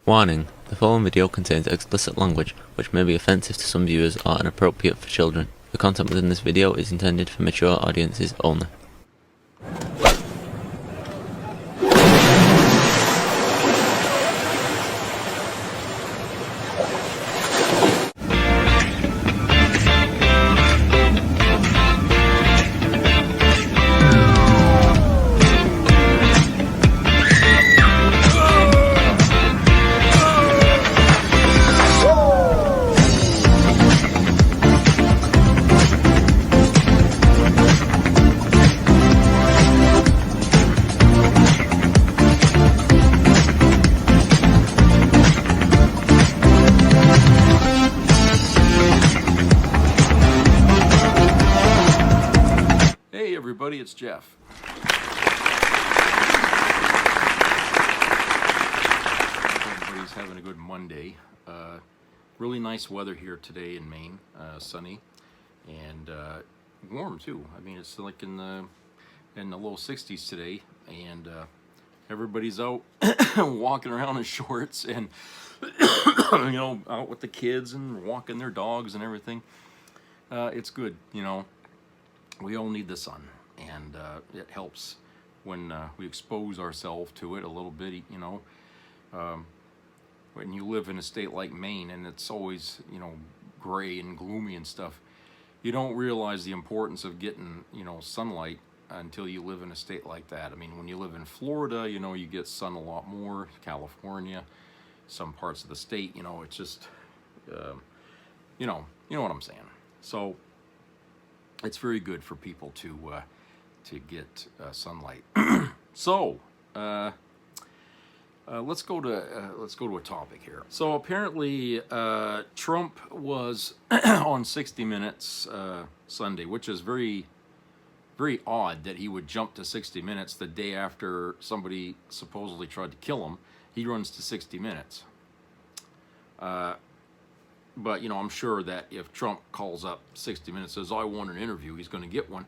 Warning: the following video contains explicit language, which may be offensive to some viewers or inappropriate for children. The content within this video is intended for mature audiences only. Hey everybody, it's Jeff. Everybody's having a good Monday. Really nice weather here today in Maine, sunny and warm too. I mean, it's like in the low 60s today, and everybody's out walking around in shorts and out with the kids and walking their dogs and everything. It's good, we all need the sun, and it helps when we expose ourselves to it a little bit. When you live in a state like Maine and it's always gray and gloomy and stuff, you don't realize the importance of getting sunlight until you live in a state like that. I mean, when you live in Florida, you get sun a lot more. California, some parts of the state, it's just you know what I'm saying. So it's very good for people to get sunlight. So let's go to a topic here. So apparently Trump was on 60 Minutes Sunday, which is very, very odd that he would jump to 60 Minutes the day after somebody supposedly tried to kill him. He runs to 60 Minutes. But, I'm sure that if Trump calls up 60 Minutes, says, I want an interview, he's going to get one.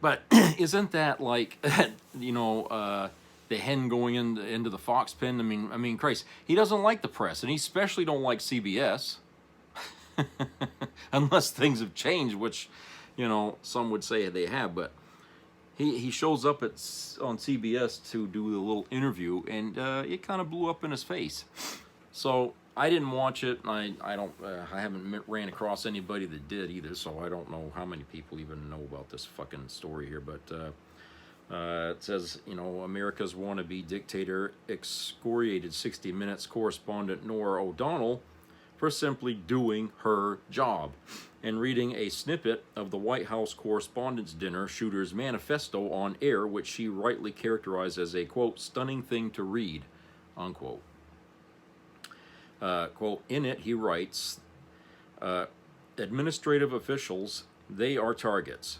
But isn't that like, the hen going into the fox pen? I mean, Christ, he doesn't like the press, and he especially don't like CBS. Unless things have changed, which, some would say they have. But he shows up on CBS to do a little interview, and it kind of blew up in his face. So I didn't watch it. I haven't ran across anybody that did either, so I don't know how many people even know about this fucking story here. But it says, America's wannabe dictator excoriated 60 Minutes correspondent Norah O'Donnell for simply doing her job and reading a snippet of the White House Correspondents' Dinner shooter's manifesto on air, which she rightly characterized as a, quote, stunning thing to read, unquote. Quote, in it, he writes, administrative officials, they are targets.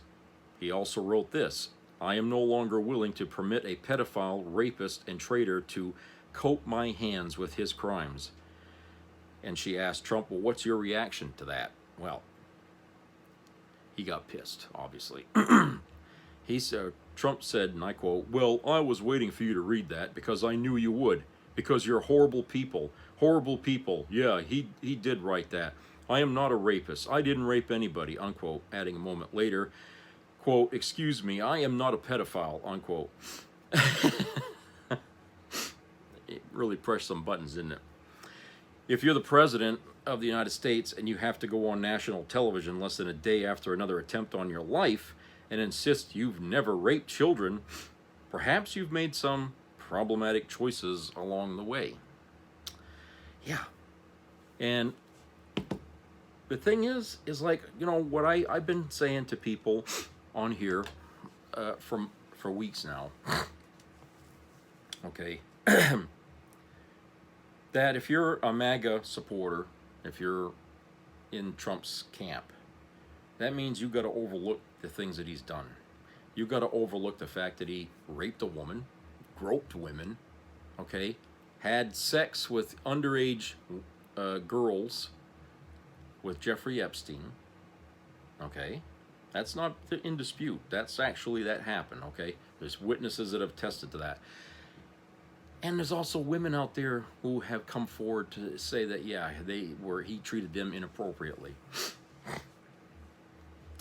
He also wrote this, I am no longer willing to permit a pedophile, rapist, and traitor to coat my hands with his crimes. And she asked Trump, well, what's your reaction to that? Well, he got pissed, obviously. Trump said, and I quote, well, I was waiting for you to read that because I knew you would, because you're horrible people. Horrible people. Yeah, he did write that. I am not a rapist. I didn't rape anybody, unquote. Adding a moment later, quote, excuse me, I am not a pedophile, unquote. It really pressed some buttons, didn't it? If you're the president of the United States and you have to go on national television less than a day after another attempt on your life and insist you've never raped children, perhaps you've made some problematic choices along the way. Yeah. And the thing is like, what I've been saying to people on here for weeks now, okay, that if you're a MAGA supporter, if you're in Trump's camp, that means you've got to overlook the things that he's done. You've got to overlook the fact that he raped a woman, groped women, okay, had sex with underage girls with Jeffrey Epstein, okay? That's not in dispute. That happened, okay? There's witnesses that have attested to that. And there's also women out there who have come forward to say that, yeah, he treated them inappropriately.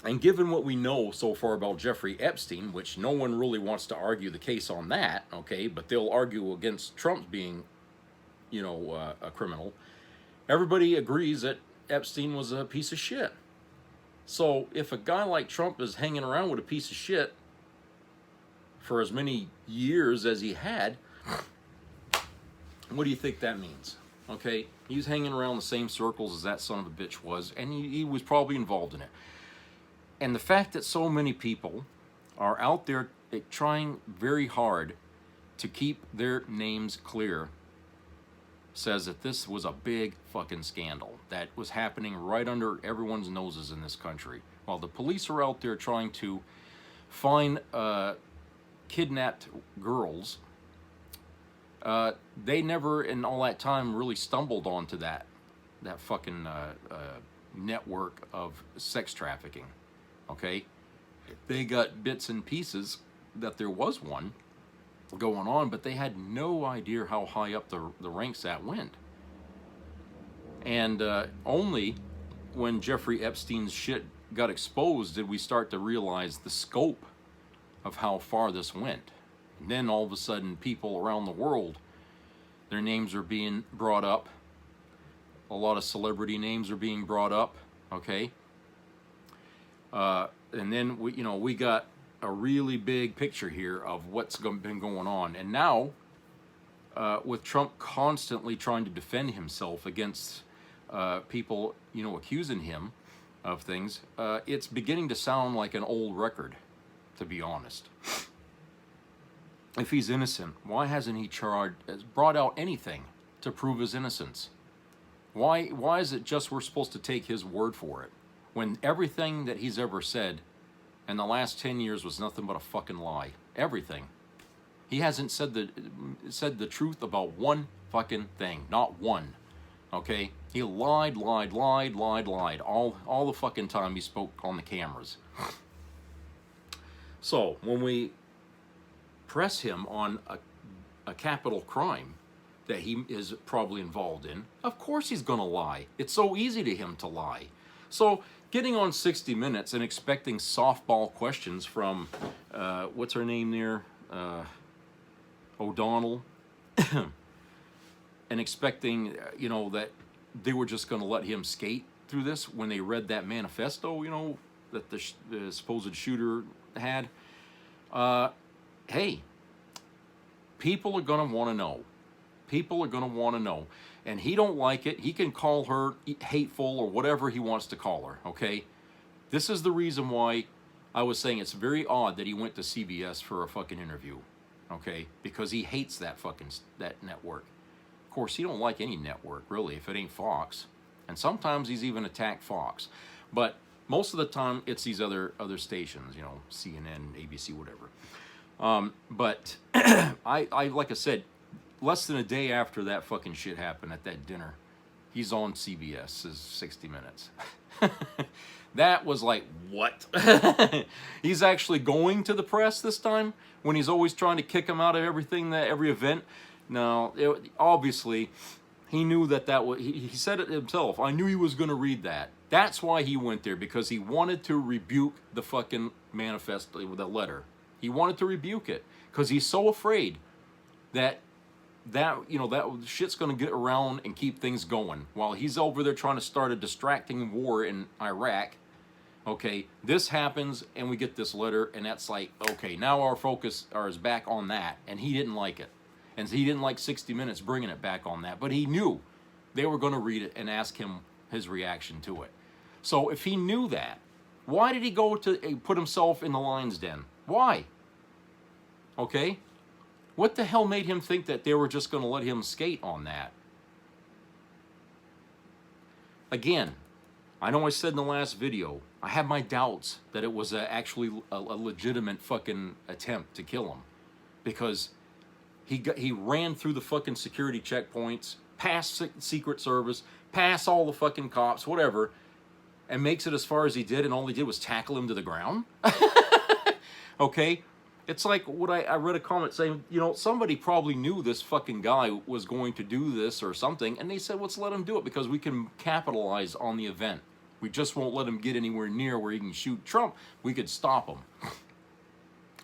And given what we know so far about Jeffrey Epstein, which no one really wants to argue the case on that, okay, but they'll argue against Trump being, a criminal, everybody agrees that Epstein was a piece of shit. So if a guy like Trump is hanging around with a piece of shit for as many years as he had, what do you think that means? Okay, he's hanging around the same circles as that son of a bitch was, and he was probably involved in it. And the fact that so many people are out there trying very hard to keep their names clear says that this was a big fucking scandal that was happening right under everyone's noses in this country. While the police are out there trying to find kidnapped girls, they never in all that time really stumbled onto that fucking network of sex trafficking. Okay, they got bits and pieces that there was one going on, but they had no idea how high up the ranks that went. And only when Jeffrey Epstein's shit got exposed did we start to realize the scope of how far this went. And then all of a sudden, people around the world, their names are being brought up. A lot of celebrity names are being brought up. Okay. And then we got a really big picture here of what's been going on. And now, with Trump constantly trying to defend himself against people, accusing him of things, it's beginning to sound like an old record, to be honest. If he's innocent, why hasn't he brought out anything to prove his innocence? Why is it just we're supposed to take his word for it, when everything that he's ever said in the last 10 years was nothing but a fucking lie? Everything. He hasn't said the truth about one fucking thing. Not one. Okay? He lied all the fucking time he spoke on the cameras. So, when we press him on a capital crime that he is probably involved in, of course he's gonna lie. It's so easy to him to lie. So, getting on 60 Minutes and expecting softball questions from, what's her name there? O'Donnell. And expecting, that they were just going to let him skate through this when they read that manifesto, that the supposed shooter had. Hey, people are going to want to know. People are going to want to know. And he don't like it. He can call her hateful or whatever he wants to call her, okay? This is the reason why I was saying it's very odd that he went to CBS for a fucking interview, okay? Because he hates that network. Of course, he don't like any network, really, if it ain't Fox. And sometimes he's even attacked Fox. But most of the time, it's these other stations, CNN, ABC, whatever. But I like I said, less than a day after that fucking shit happened at that dinner, he's on CBS's 60 Minutes. That was like, what? He's actually going to the press this time when he's always trying to kick him out of every event. No, obviously, he knew that was, he said it himself. I knew he was going to read that. That's why he went there, because he wanted to rebuke the fucking manifesto with a letter. He wanted to rebuke it because he's so afraid that shit's going to get around and keep things going while he's over there trying to start a distracting war in Iraq. Okay, this happens and we get this letter, and that's like, okay, now our focus is back on that, and he didn't like it. And he didn't like 60 Minutes bringing it back on that, but he knew they were going to read it and ask him his reaction to it. So if he knew that, why did he go to put himself in the lion's den? Why? Okay? What the hell made him think that they were just going to let him skate on that? Again, I know I said in the last video, I have my doubts that it was actually a legitimate fucking attempt to kill him. Because he ran through the fucking security checkpoints, past Secret Service, past all the fucking cops, whatever, and makes it as far as he did, and all he did was tackle him to the ground? Okay? It's like what I read a comment saying, you know, somebody probably knew this fucking guy was going to do this or something, and they said, let's let him do it because we can capitalize on the event. We just won't let him get anywhere near where he can shoot Trump. We could stop him.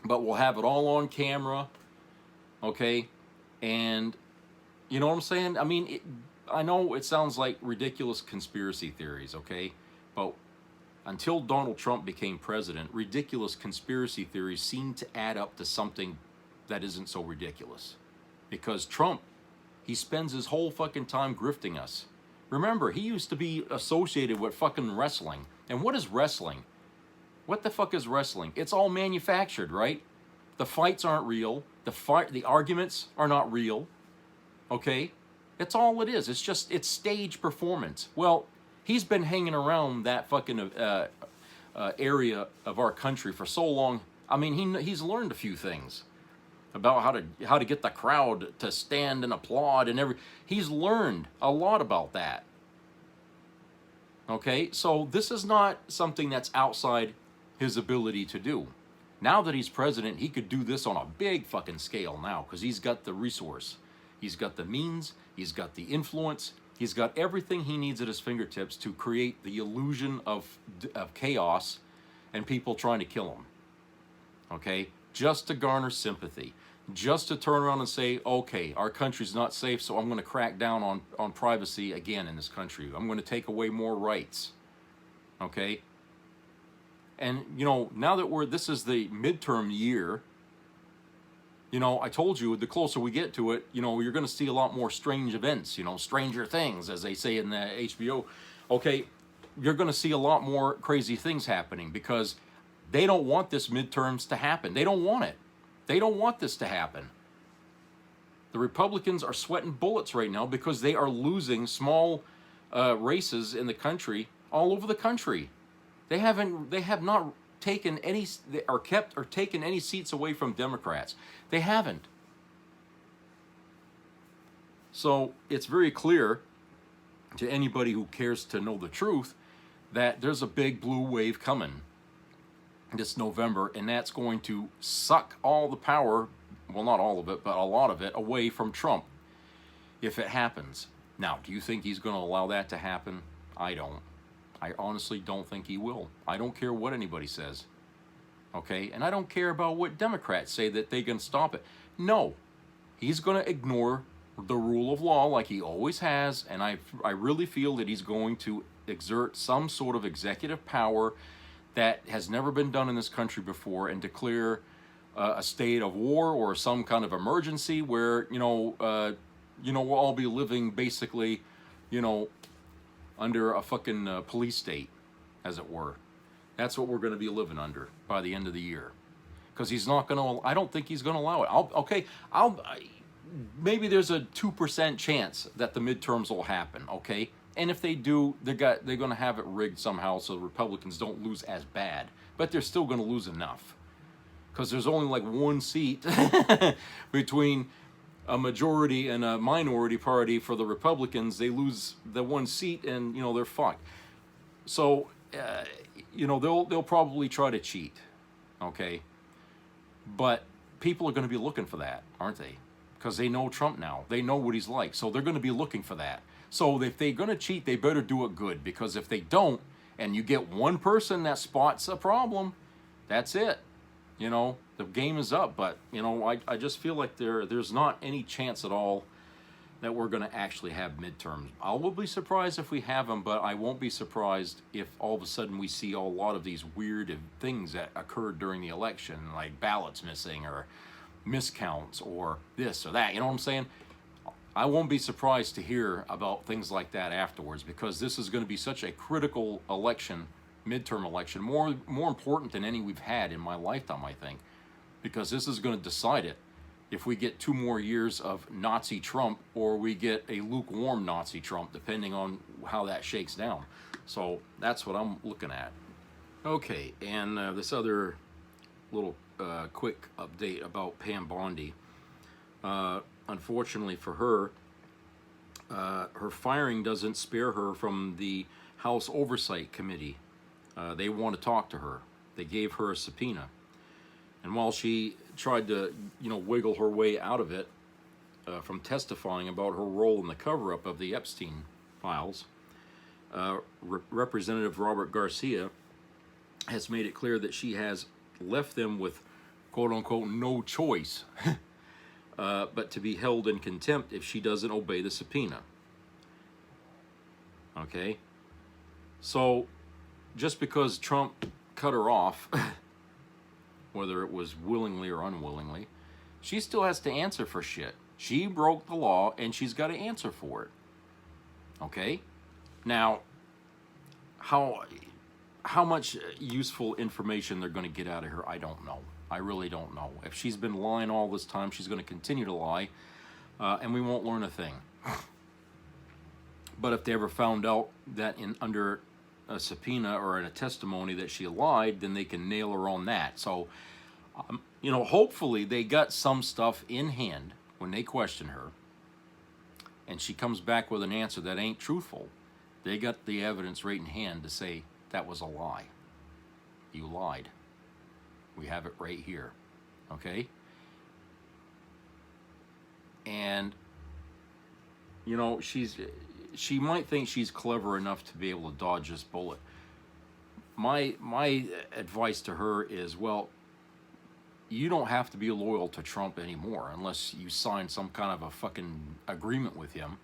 But we'll have it all on camera, okay? And you know what I'm saying? I mean, I know it sounds like ridiculous conspiracy theories, okay? But until Donald Trump became president, ridiculous conspiracy theories seem to add up to something that isn't so ridiculous. Because Trump, he spends his whole fucking time grifting us. Remember, he used to be associated with fucking wrestling. And what is wrestling? What the fuck is wrestling? It's all manufactured, right? The fights aren't real. The arguments are not real. Okay? That's all it is. It's stage performance. Well, he's been hanging around that fucking area of our country for so long. I mean, he's learned a few things about how to get the crowd to stand and applaud and he's learned a lot about that. Okay? So this is not something that's outside his ability to do. Now that he's president, he could do this on a big fucking scale now because he's got the resource. He's got the means, he's got the influence, he's got everything he needs at his fingertips to create the illusion of chaos and people trying to kill him. Okay? Just to garner sympathy. Just to turn around and say, okay, our country's not safe, so I'm going to crack down on privacy again in this country. I'm going to take away more rights. Okay? And, you know, now that this is the midterm year, you know, I told you, the closer we get to it, you know, you're going to see a lot more strange events, you know, Stranger Things, as they say in the HBO. Okay, you're going to see a lot more crazy things happening because they don't want this midterms to happen. They don't want it. They don't want this to happen. The Republicans are sweating bullets right now because they are losing small races in the country, all over the country. They have not taken any taken any seats away from Democrats. They haven't. So it's very clear to anybody who cares to know the truth that there's a big blue wave coming this November, and that's going to suck all the power, well, not all of it, but a lot of it, away from Trump if it happens. Now, do you think he's going to allow that to happen? I don't. I honestly don't think he will. I don't care what anybody says. Okay? And I don't care about what Democrats say that they can stop it. No. He's going to ignore the rule of law like he always has, and I really feel that he's going to exert some sort of executive power that has never been done in this country before and declare a state of war or some kind of emergency where, we'll all be living basically, under a fucking police state, as it were. That's what we're going to be living under by the end of the year. Because he's not going to, I don't think he's going to allow it. Maybe there's a 2% chance that the midterms will happen, okay? And if they do, they're going to have it rigged somehow so the Republicans don't lose as bad. But they're still going to lose enough. Because there's only like one seat between a majority and a minority party for the Republicans. They lose the one seat and, they're fucked. So, they'll probably try to cheat, okay? But people are going to be looking for that, aren't they? Because they know Trump now. They know what he's like. So they're going to be looking for that. So if they're going to cheat, they better do it good. Because if they don't, and you get one person that spots a problem, that's it. The game is up. But, I just feel like there's not any chance at all that we're going to actually have midterms. I will be surprised if we have them, but I won't be surprised if all of a sudden we see a lot of these weird things that occurred during the election, like ballots missing or miscounts or this or that. You know what I'm saying? I won't be surprised to hear about things like that afterwards, because this is going to be such a critical election, midterm election, more important than any we've had in my lifetime, I think, because this is going to decide it. If we get 2 more years of Nazi Trump or we get a lukewarm Nazi Trump, depending on how that shakes down. So that's what I'm looking at. Okay, and this other little quick update about Pam Bondi. Unfortunately for her, her firing doesn't spare her from the House Oversight Committee. They want to talk to her. They gave her a subpoena. And while she tried to, wiggle her way out of it from testifying about her role in the cover-up of the Epstein files, Representative Robert Garcia has made it clear that she has left them with quote-unquote no choice but to be held in contempt if she doesn't obey the subpoena. Okay? So, just because Trump cut her off, whether it was willingly or unwillingly, she still has to answer for shit. She broke the law, and she's got to answer for it. Okay? Now, how much useful information they're going to get out of her, I don't know. I really don't know. If she's been lying all this time, she's going to continue to lie, and we won't learn a thing. But if they ever found out that under a subpoena or in a testimony that she lied, then they can nail her on that. So, hopefully they got some stuff in hand when they question her, and she comes back with an answer that ain't truthful. They got the evidence right in hand to say that was a lie. You lied. We have it right here. Okay? And, she might think she's clever enough to be able to dodge this bullet. My advice to her is, well, you don't have to be loyal to Trump anymore unless you sign some kind of a fucking agreement with him.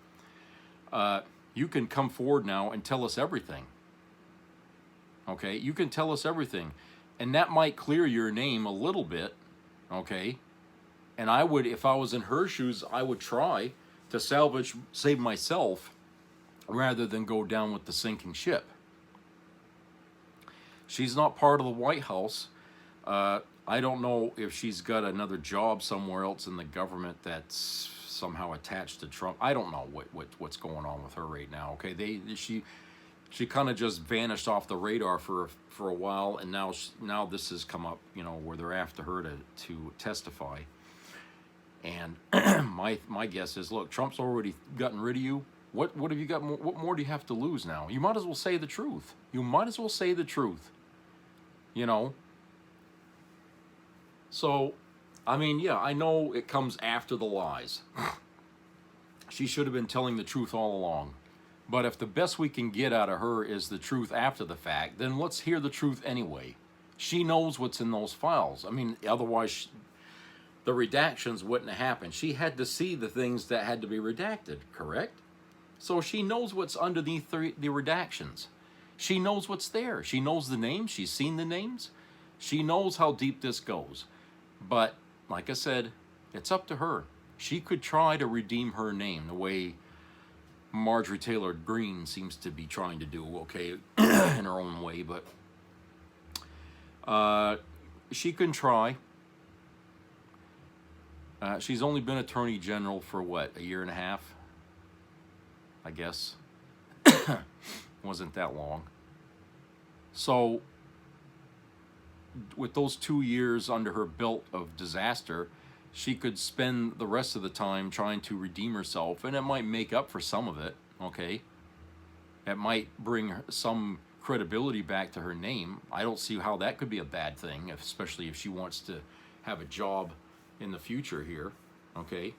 You can come forward now and tell us everything. Okay? You can tell us everything. And that might clear your name a little bit. Okay? And I would, if I was in her shoes, I would try to save myself rather than go down with the sinking ship. She's not part of the White House. I don't know if she's got another job somewhere else in the government that's somehow attached to Trump. I don't know what's going on with her right now. Okay, she kind of just vanished off the radar for a while, and now this has come up, where they're after her to testify. And my guess is, look, Trump's already gotten rid of you. What have you got? What more do you have to lose now? You might as well say the truth. You might as well say the truth. So, I mean, yeah, I know it comes after the lies. She should have been telling the truth all along. But if the best we can get out of her is the truth after the fact, then let's hear the truth anyway. She knows what's in those files. I mean, otherwise, the redactions wouldn't have happened. She had to see the things that had to be redacted, correct? So she knows what's underneath the redactions. She knows what's there. She knows the names. She's seen the names. She knows how deep this goes. But, like I said, it's up to her. She could try to redeem her name the way Marjorie Taylor Greene seems to be trying to do, okay, in her own way. But she can try. She's only been Attorney General for, what, a year and a half? I guess. Wasn't that long. So, with those 2 years under her belt of disaster, she could spend the rest of the time trying to redeem herself, and it might make up for some of it, okay? It might bring some credibility back to her name. I don't see how that could be a bad thing, especially if she wants to have a job in the future here, okay?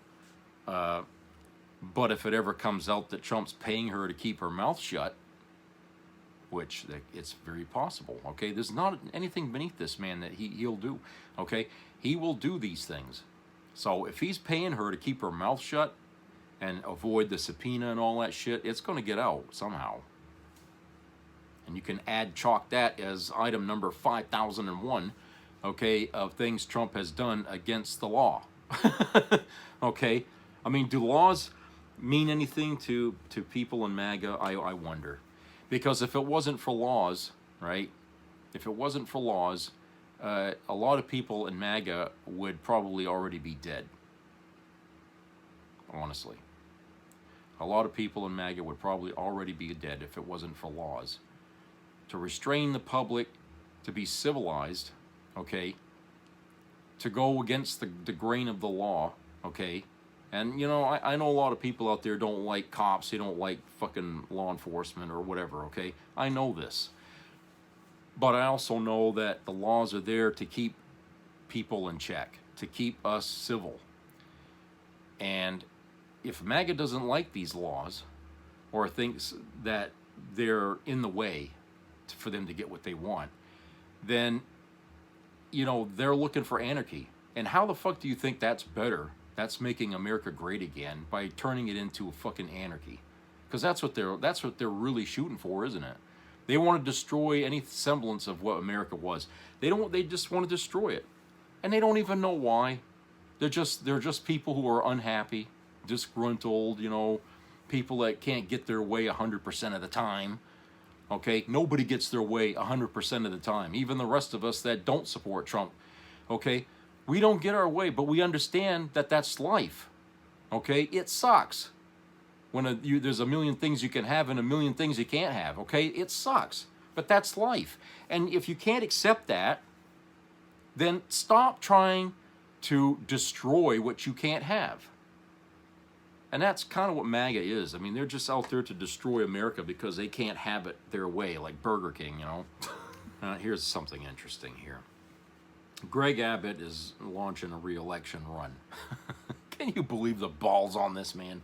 But if it ever comes out that Trump's paying her to keep her mouth shut, which it's very possible, okay? There's not anything beneath this man that he'll do, okay? He will do these things. So if he's paying her to keep her mouth shut and avoid the subpoena and all that shit, it's going to get out somehow. And you can chalk that as item number 5001, okay, of things Trump has done against the law. Okay? I mean, do laws mean anything to people in MAGA? I wonder. Because if it wasn't for laws, right? If it wasn't for laws, a lot of people in MAGA would probably already be dead. Honestly. A lot of people in MAGA would probably already be dead if it wasn't for laws. To restrain the public, to be civilized, okay? To go against the grain of the law, okay? And, I know a lot of people out there don't like cops, they don't like fucking law enforcement or whatever, okay? I know this. But I also know that the laws are there to keep people in check, to keep us civil. And if MAGA doesn't like these laws or thinks that they're in the way for them to get what they want, then, you know, they're looking for anarchy. And how the fuck do you think that's better? That's making America great again by turning it into a fucking anarchy. Because that's what they're really shooting for, isn't it? They want to destroy any semblance of what America was. They just want to destroy it. And they don't even know why. They're just people who are unhappy, disgruntled, you know, people that can't get their way 100% of the time. Okay? Nobody gets their way 100% of the time. Even the rest of us that don't support Trump. Okay? We don't get our way, but we understand that that's life. Okay? It sucks. When there's a million things you can have and a million things you can't have. Okay? It sucks. But that's life. And if you can't accept that, then stop trying to destroy what you can't have. And that's kind of what MAGA is. I mean, they're just out there to destroy America because they can't have it their way, like Burger King, you know. Here's something interesting here. Greg Abbott is launching a re-election run. Can you believe the balls on this man?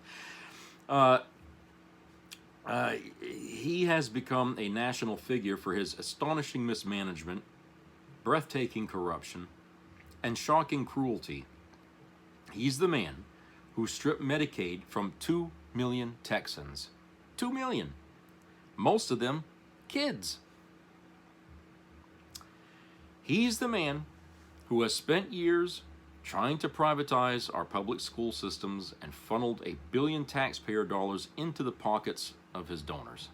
He has become a national figure for his astonishing mismanagement, breathtaking corruption, and shocking cruelty. He's the man who stripped Medicaid from 2 million Texans. 2 million. Most of them kids. He's the man who has spent years trying to privatize our public school systems and funneled $1 billion taxpayer dollars into the pockets of his donors.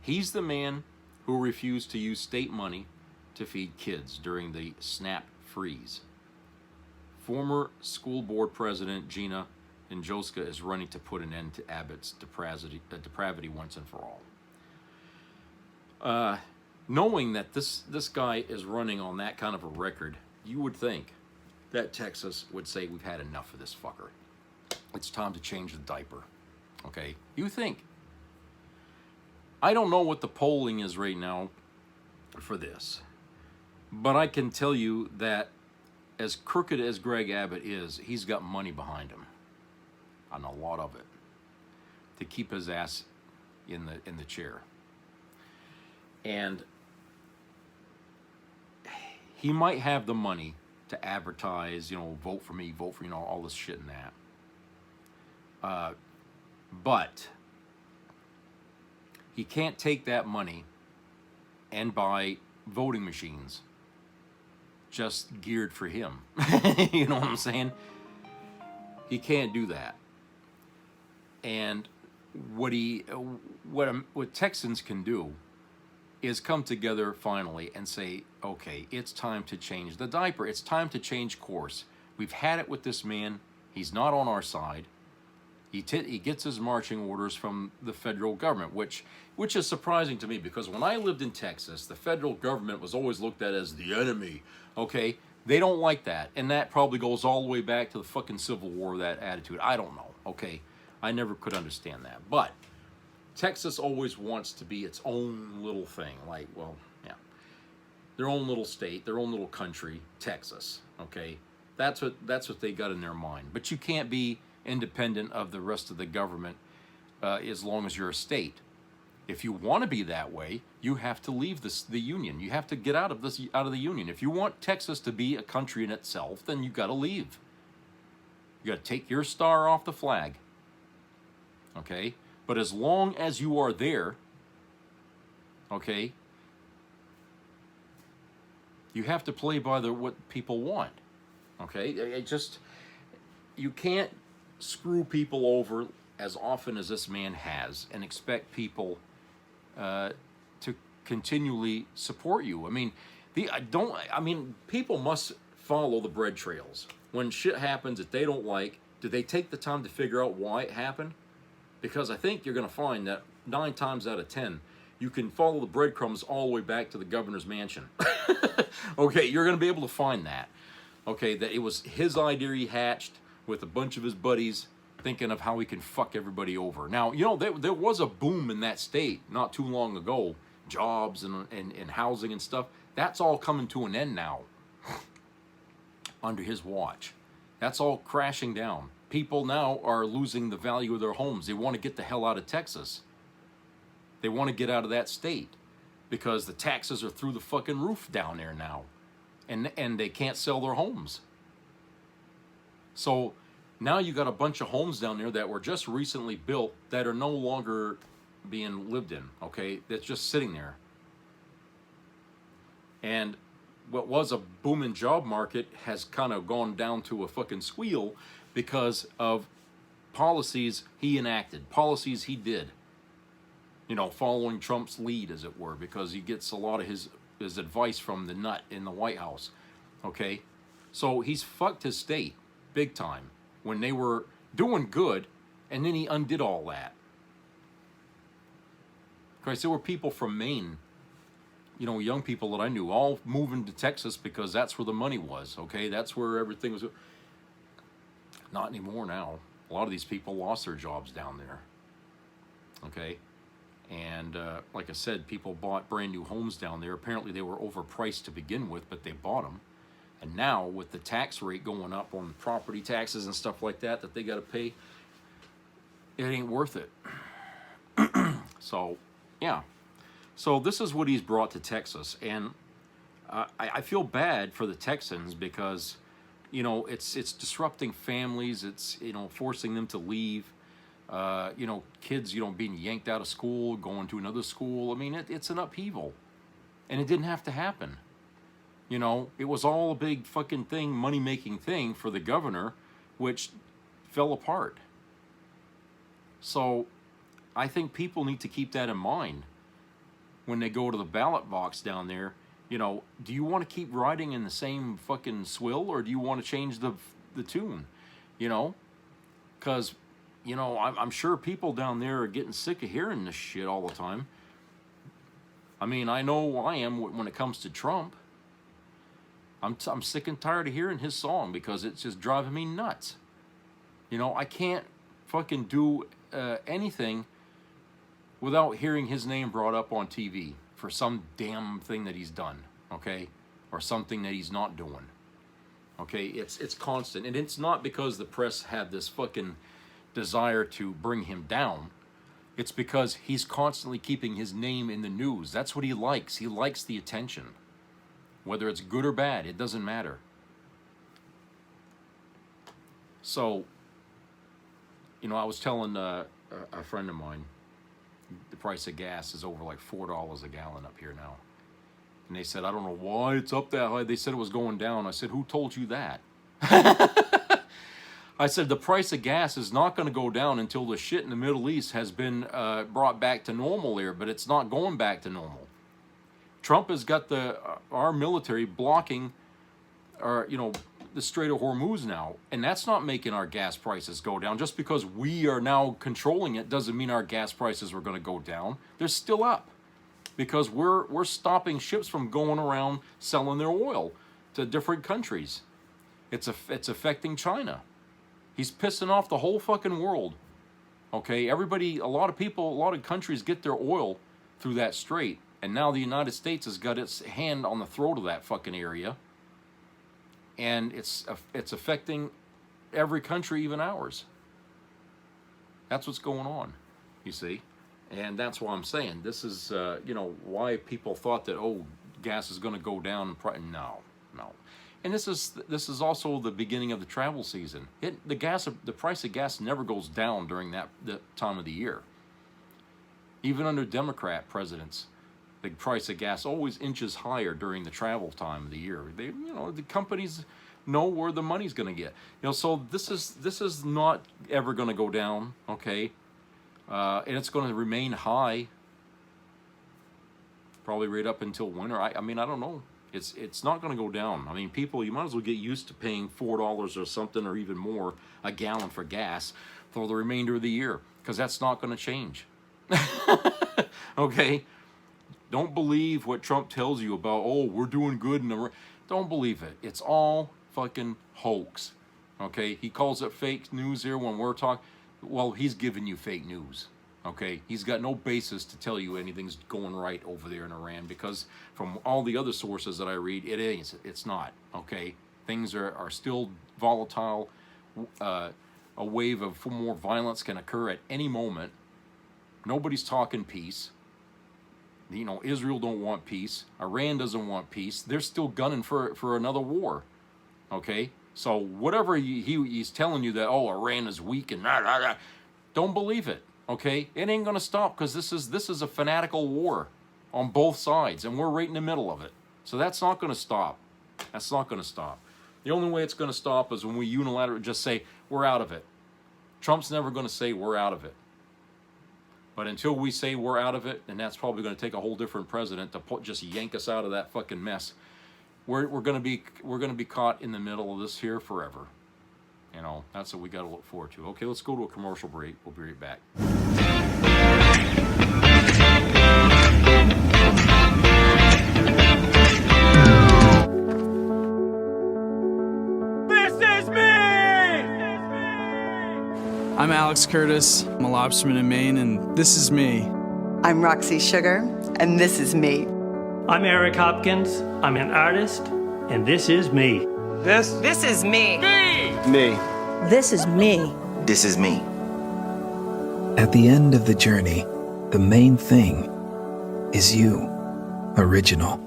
He's the man who refused to use state money to feed kids during the SNAP freeze. Former school board president Gina Njoska is running to put an end to Abbott's depravity once and for all. Knowing that this guy is running on that kind of a record, you would think that Texas would say, we've had enough of this fucker. It's time to change the diaper. Okay? You think. I don't know what the polling is right now for this, but I can tell you that as crooked as Greg Abbott is, he's got money behind him, and a lot of it, to keep his ass in the chair. And he might have the money to advertise, you know, vote for me, vote for, you know, all this shit and that. But he can't take that money and buy voting machines just geared for him. You know what I'm saying? He can't do that. And what Texans can do is come together finally and say, okay, it's time to change the diaper. It's time to change course. We've had it with this man. He's not on our side. He gets his marching orders from the federal government, which is surprising to me, because when I lived in Texas, the federal government was always looked at as the enemy. Okay? They don't like that. And that probably goes all the way back to the fucking Civil War, that attitude. I don't know. Okay? I never could understand that. But Texas always wants to be its own little thing. Like, well, yeah. Their own little state, their own little country, Texas. Okay? That's what they got in their mind. But you can't be independent of the rest of the government as long as you're a state. If you want to be that way, you have to leave the union. You have to get out of the union. If you want Texas to be a country in itself, then you got to leave. You got to take your star off the flag. Okay? But as long as you are there, okay, you have to play by what people want. Okay? You can't screw people over as often as this man has and expect people to continually support you. I mean, people must follow the bread trails. When shit happens that they don't like, do they take the time to figure out why it happened? Because I think you're going to find that 9 times out of 10, you can follow the breadcrumbs all the way back to the governor's mansion. Okay, you're going to be able to find that. Okay, that it was his idea he hatched with a bunch of his buddies, thinking of how he can fuck everybody over. Now, you know, there was a boom in that state not too long ago. Jobs and housing and stuff. That's all coming to an end now. under his watch. That's all crashing down. People now are losing the value of their homes. They want to get the hell out of Texas. They want to get out of that state because the taxes are through the fucking roof down there now. And they can't sell their homes. So now you got a bunch of homes down there that were just recently built that are no longer being lived in, okay? That's just sitting there. And what was a booming job market has kind of gone down to a fucking squeal because of policies he enacted, policies he did. You know, following Trump's lead, as it were, because he gets a lot of his advice from the nut in the White House, okay? So he's fucked his state big time when they were doing good, and then he undid all that. Because there were people from Maine, you know, young people that I knew, all moving to Texas because that's where the money was, okay? That's where everything was. Not anymore now. A lot of these people lost their jobs down there, okay? And like I said, people bought brand new homes down there. Apparently they were overpriced to begin with, but they bought them. And now with the tax rate going up on property taxes and stuff like that that they got to pay, it ain't worth it. So, yeah. So this is what he's brought to Texas. And I feel bad for the Texans because, you know, it's disrupting families. It's, you know, forcing them to leave. You know, kids, you know, being yanked out of school, going to another school. I mean, it's an upheaval. And it didn't have to happen. You know, it was all a big fucking thing, money-making thing for the governor, which fell apart. So I think people need to keep that in mind when they go to the ballot box down there. You know, do you want to keep riding in the same fucking swill, or do you want to change the tune? You know, because, you know, I'm sure people down there are getting sick of hearing this shit all the time. I mean, I know I am when it comes to Trump. I'm sick and tired of hearing his song because it's just driving me nuts. You know, I can't fucking do anything without hearing his name brought up on TV for some damn thing that he's done, okay? Or something that he's not doing. Okay, it's constant. And it's not because the press had this fucking desire to bring him down. It's because he's constantly keeping his name in the news. That's what he likes. He likes the attention. Whether it's good or bad, it doesn't matter. So, you know, I was telling a friend of mine, the price of gas is over like $4 a gallon up here now. And they said, I don't know why it's up that high. They said it was going down. I said, who told you that? I said, the price of gas is not going to go down until the shit in the Middle East has been brought back to normal there, but it's not going back to normal. Trump has got our military blocking the Strait of Hormuz now, and that's not making our gas prices go down. Just because we are now controlling it doesn't mean our gas prices are going to go down. They're still up because we're stopping ships from going around selling their oil to different countries. It's affecting China. He's pissing off the whole fucking world. Okay, everybody, a lot of people, a lot of countries get their oil through that strait. And now the United States has got its hand on the throat of that fucking area. And it's affecting every country, even ours. That's what's going on, you see. And that's why I'm saying this is, you know, why people thought that, oh, gas is going to go down. No. And this is also the beginning of the travel season. The price of gas never goes down during that time of the year. Even under Democrat presidents, the price of gas always inches higher during the travel time of the year. The companies know where the money's going to get. So this is not ever going to go down, okay? And it's going to remain high, probably right up until winter. I mean, I don't know. It's not going to go down. I mean, people, you might as well get used to paying $4 or something or even more a gallon for gas for the remainder of the year, because that's not going to change. Okay? Don't believe what Trump tells you about, oh, we're doing good. Don't believe it. It's all fucking hoax. Okay? He calls it fake news here when we're talking. Well, he's giving you fake news. Okay? He's got no basis to tell you anything's going right over there in Iran, because from all the other sources that I read, it is. It's not. Okay? things are still volatile. A wave of more violence can occur at any moment. Nobody's talking peace. You know, Israel don't want peace. Iran doesn't want peace. They're still gunning for another war. Okay? So whatever he's telling you that, oh, Iran is weak and don't believe it. Okay? It ain't gonna stop, because this is a fanatical war on both sides, and we're right in the middle of it. So that's not gonna stop. That's not gonna stop. The only way it's gonna stop is when we unilaterally just say, we're out of it. Trump's never gonna say we're out of it. But until we say we're out of it, and that's probably going to take a whole different president to just yank us out of that fucking mess. We're going to be caught in the middle of this here forever. You know, that's what we got to look forward to. Okay, let's go to a commercial break. We'll be right back. I'm Alex Curtis, I'm a lobsterman in Maine, and this is me. I'm Roxy Sugar, and this is me. I'm Eric Hopkins, I'm an artist, and this is me. This is me. Me. This is me. This is me. At the end of the journey, the main thing is you, original.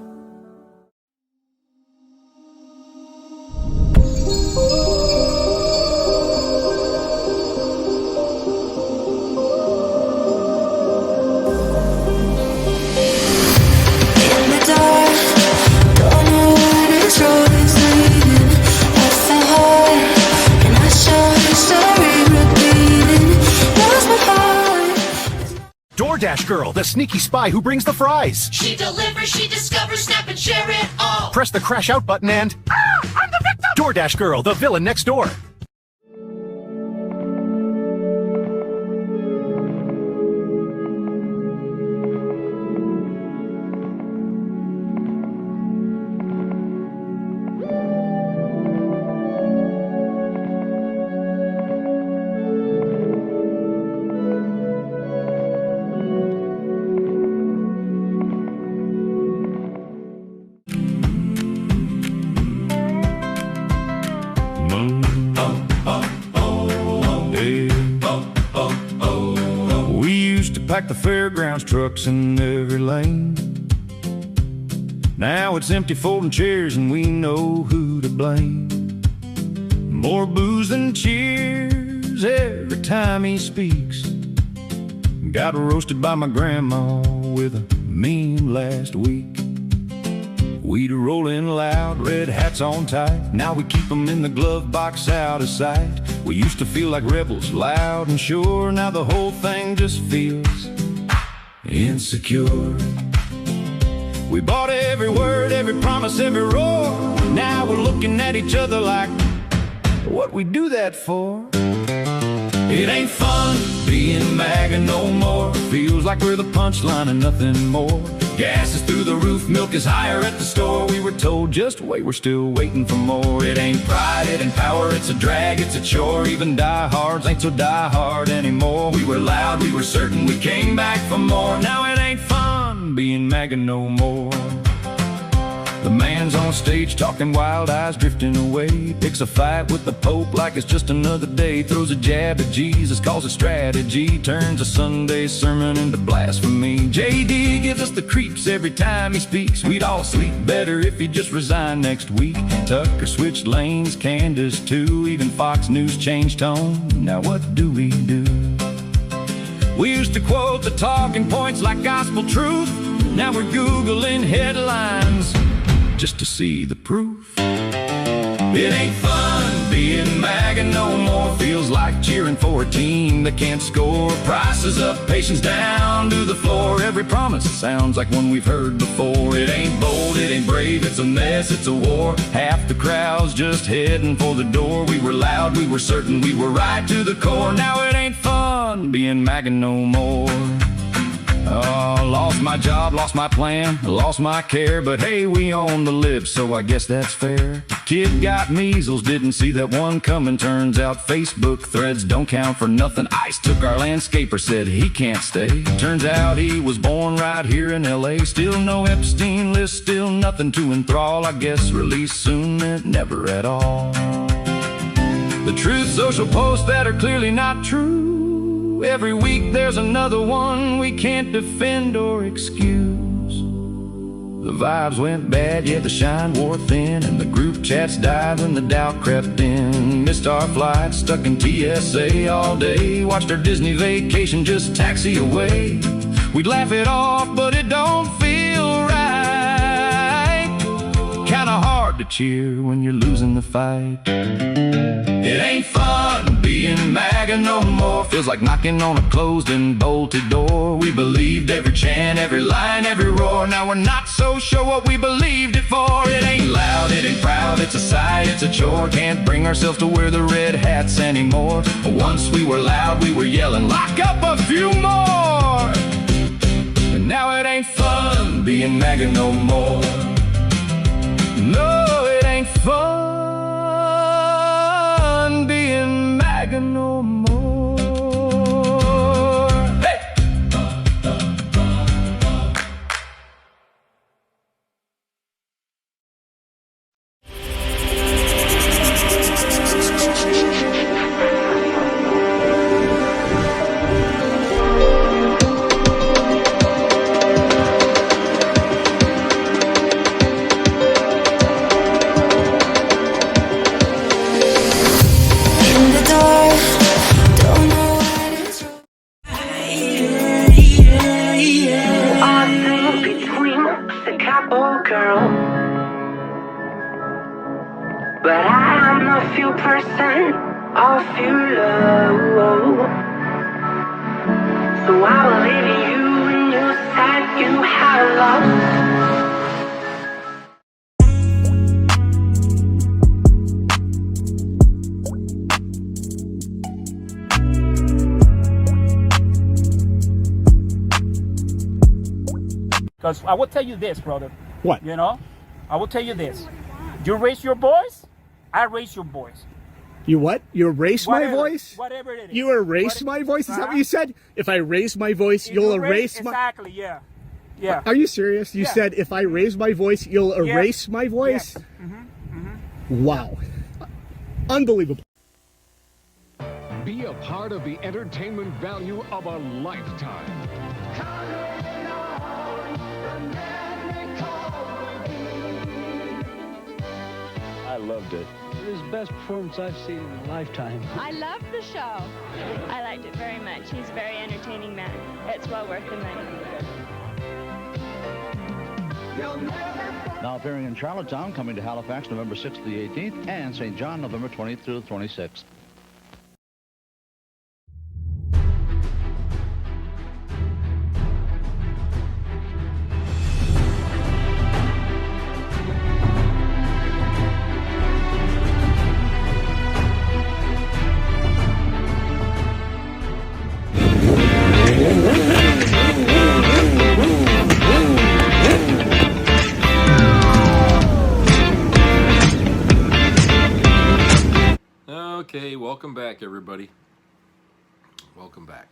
DoorDash girl, the sneaky spy who brings the fries. She delivers, she discovers, snap and share it all. Press the crash out button and... I'm the victim! DoorDash girl, the villain next door. Pack the fairgrounds trucks in every lane. Now it's empty folding chairs and we know who to blame. More booze than cheers every time he speaks. Got roasted by my grandma with a meme last week. We'd rollin' loud, red hats on tight. Now we keep 'em in the glove box out of sight. We used to feel like rebels, loud and sure. Now the whole thing just feels insecure. We bought every word, every promise, every roar. Now we're looking at each other like, what we do that for? It ain't fun being MAGA no more. Feels like we're the punchline and nothing more. Gas is through the roof, milk is higher at the store. We were told just wait, we're still waiting for more. It ain't pride, it ain't power, it's a drag, it's a chore. Even diehards ain't so diehard anymore. We were loud, we were certain, we came back for more. Now it ain't fun being MAGA no more. The man's on stage talking, wild eyes drifting away. Picks a fight with the Pope like it's just another day. Throws a jab at Jesus, calls it strategy. Turns a Sunday sermon into blasphemy. JD gives us the creeps every time he speaks. We'd all sleep better if he just resigned next week. Tucker switched lanes, Candace too. Even Fox News changed tone. Now what do we do? We used to quote the talking points like gospel truth. Now we're Googling headlines just to see the proof. It ain't fun being MAGA no more. Feels like cheering for a team that can't score. Prices up, patience down to the floor. Every promise sounds like one we've heard before. It ain't bold, it ain't brave, it's a mess, it's a war. Half the crowd's just heading for the door. We were loud, we were certain, we were right to the core. Now it ain't fun being MAGA no more. Oh, lost my job, lost my plan, lost my care, but hey, we own the lib, so I guess that's fair. Kid got measles, didn't see that one coming. Turns out Facebook threads don't count for nothing. ICE took our landscaper, said he can't stay. Turns out he was born right here in LA. Still no Epstein list, still nothing to enthrall. I guess release soon meant never at all. The Truth Social posts that are clearly not true. Every week there's another one we can't defend or excuse. The vibes went bad, yeah, the shine wore thin, and the group chats died when the doubt crept in. Missed our flight, stuck in TSA all day. Watched our Disney vacation just taxi away. We'd laugh it off, but it don't feel right. Kinda hard to cheer when you're losing the fight. It ain't fun being MAGA no more. Feels like knocking on a closed and bolted door. We believed every chant, every line, every roar. Now we're not so sure what we believed it for. It ain't loud, it ain't proud, it's a sigh, it's a chore. Can't bring ourselves to wear the red hats anymore. Once we were loud, we were yelling, lock up a few more. And now it ain't fun being MAGA no more. No, it ain't fun being MAGA no more. Hey! But I'm a few percent of your love. So I believe in you when you said you had love. Because I will tell you this, brother. What? You know? I will tell you this. You raise your boys, I raise your boys. You what? You erase my voice? Whatever it is. You erase my voice? Is that what you said? If I raise my voice, you'll erase my... Exactly, yeah. Yeah. Are you serious? You said if I raise my voice, you'll erase my voice? Yes. Mm-hmm. Wow. Unbelievable. Be a part of the entertainment value of a lifetime. I loved it. It was the best performance I've seen in a lifetime. I loved the show. I liked it very much. He's a very entertaining man. It's well worth the money. Now appearing in Charlottetown, coming to Halifax November 6th to the 18th, and St. John November 20th through the 26th. Okay, welcome back, everybody. Welcome back.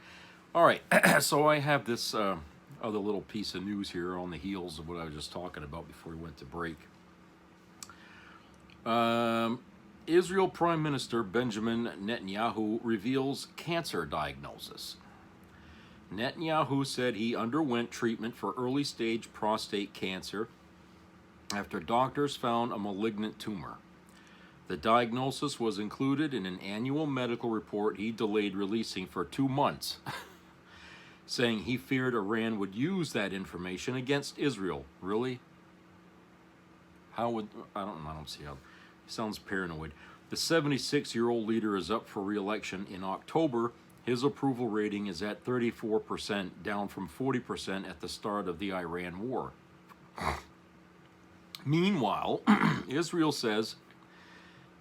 All right, so I have this other little piece of news here on the heels of what I was just talking about before we went to break. Israel Prime Minister Benjamin Netanyahu reveals cancer diagnosis. Netanyahu said he underwent treatment for early-stage prostate cancer after doctors found a malignant tumor. The diagnosis was included in an annual medical report he delayed releasing for 2 months, saying he feared Iran would use that information against Israel. Really? How would... I don't see how... He sounds paranoid. The 76-year-old leader is up for re-election in October. His approval rating is at 34%, down from 40% at the start of the Iran war. Meanwhile, Israel says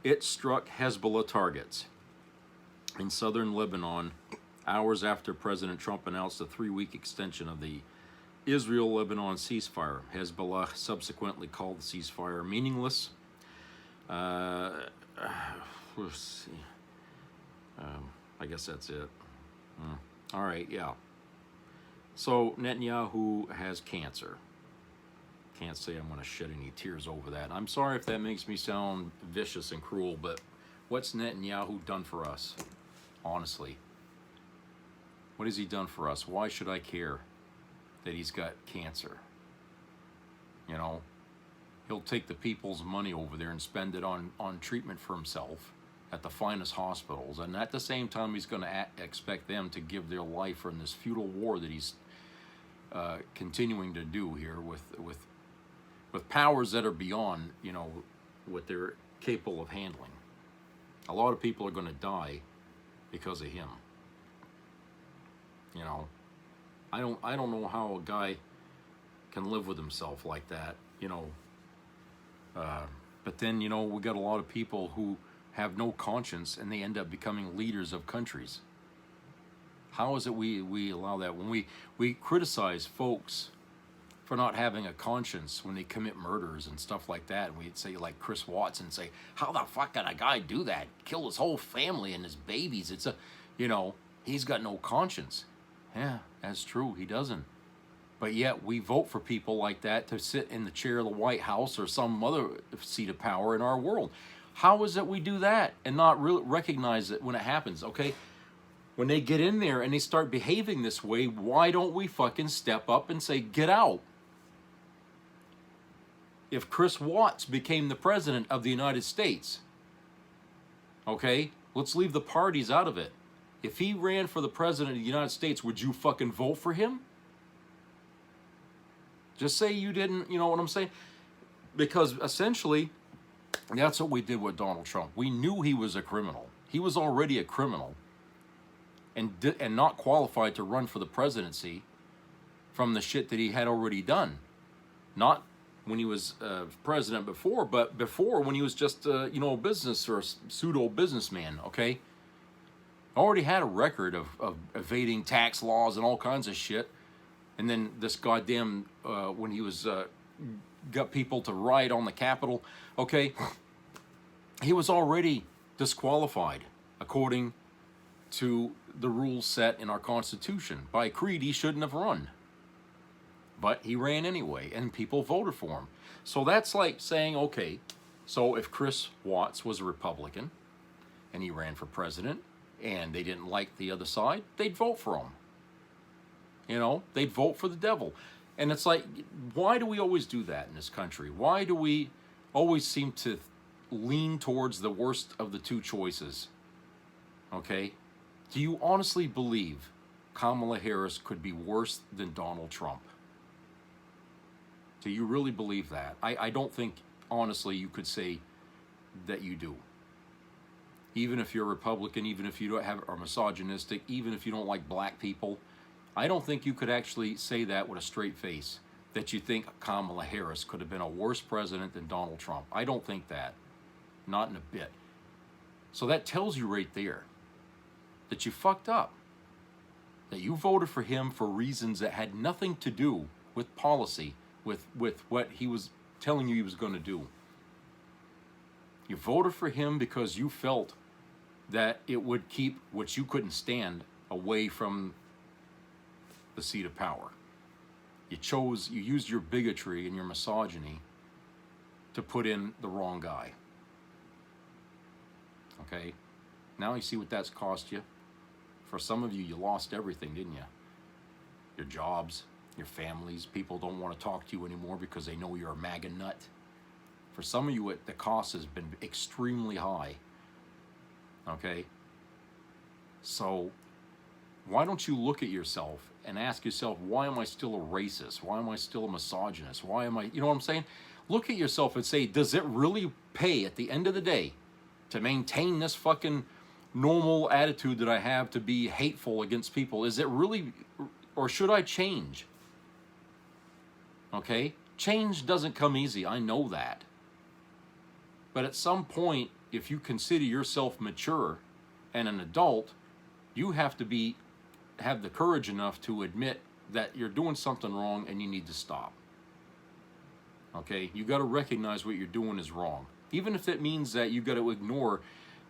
it struck Hezbollah targets in southern Lebanon hours after President Trump announced a 3-week extension of the Israel-Lebanon ceasefire. Hezbollah subsequently called the ceasefire meaningless. Let's see. I guess that's it. All right, yeah. So Netanyahu has cancer. Can't say I'm going to shed any tears over that. I'm sorry if that makes me sound vicious and cruel, but what's Netanyahu done for us? Honestly. What has he done for us? Why should I care that he's got cancer? You know, he'll take the people's money over there and spend it on treatment for himself at the finest hospitals, and at the same time he's going to expect them to give their life in this futile war that he's continuing to do here with powers that are beyond, you know, what they're capable of handling. A lot of people are going to die because of him. You know, I don't know how a guy can live with himself like that, you know. But then, you know, we got a lot of people who have no conscience and they end up becoming leaders of countries. How is it we allow that? When we criticize folks for not having a conscience when they commit murders and stuff like that, and we'd say like Chris Watts and say, how the fuck can a guy do that? Kill his whole family and his babies. It's a, you know, he's got no conscience. Yeah, that's true, he doesn't. But yet we vote for people like that to sit in the chair of the White House or some other seat of power in our world. How is it we do that and not really recognize it when it happens? Okay, when they get in there and they start behaving this way, why don't we fucking step up and say, get out? If Chris Watts became the president of the United States, okay, let's leave the parties out of it. If he ran for the president of the United States, would you fucking vote for him? Just say you didn't, you know what I'm saying? Because essentially, that's what we did with Donald Trump. We knew he was a criminal. He was already a criminal and not qualified to run for the presidency from the shit that he had already done. Not when he was president before, but before when he was just, you know, a business or a pseudo businessman, okay? Already had a record of evading tax laws and all kinds of shit. And then this goddamn, when he was, got people to riot on the Capitol, okay, he was already disqualified according to the rules set in our Constitution. By creed, he shouldn't have run. But he ran anyway, and people voted for him. So that's like saying, okay, so if Chris Watts was a Republican, and he ran for president, and they didn't like the other side, they'd vote for him. You know, they'd vote for the devil. And it's like, why do we always do that in this country? Why do we always seem to lean towards the worst of the two choices? Okay? Do you honestly believe Kamala Harris could be worse than Donald Trump? Do you really believe that? I don't think, honestly, you could say that you do. Even if you're a Republican, even if you are misogynistic, even if you don't like black people, I don't think you could actually say that with a straight face, that you think Kamala Harris could have been a worse president than Donald Trump. I don't think that. Not in a bit. So that tells you right there that you fucked up. That you voted for him for reasons that had nothing to do with policy, with what he was telling you he was going to do. You voted for him because you felt that it would keep what you couldn't stand away from the seat of power. You used your bigotry and your misogyny to put in the wrong guy. Okay? Now you see what that's cost you. For some of you, you lost everything, didn't you? Your jobs, your families. People don't want to talk to you anymore because they know you're a MAGA nut. For some of you, the cost has been extremely high. Okay? So, why don't you look at yourself and ask yourself, why am I still a racist? Why am I still a misogynist? Why am I, you know what I'm saying? Look at yourself and say, does it really pay at the end of the day to maintain this fucking normal attitude that I have to be hateful against people? Is it really, or should I change? Okay? Change doesn't come easy, I know that. But at some point, if you consider yourself mature and an adult, you have to have the courage enough to admit that you're doing something wrong and you need to stop. Okay? You got to recognize what you're doing is wrong. Even if it means that you got to ignore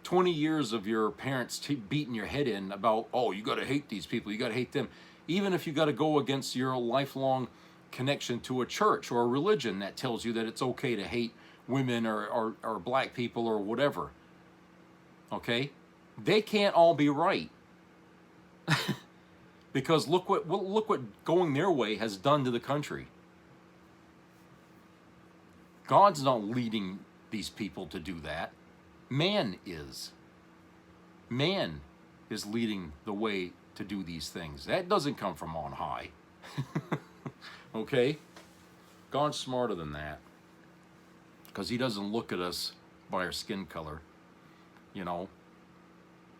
20 years of your parents beating your head in about, oh, you got to hate these people, you got to hate them. Even if you got to go against your lifelong connection to a church or a religion that tells you that it's okay to hate women or black people or whatever. Okay? They can't all be right. Because look what going their way has done to the country. God's not leading these people to do that. Man is. Man is leading the way to do these things. That doesn't come from on high. Okay? God's smarter than that. Because he doesn't look at us by our skin color. You know?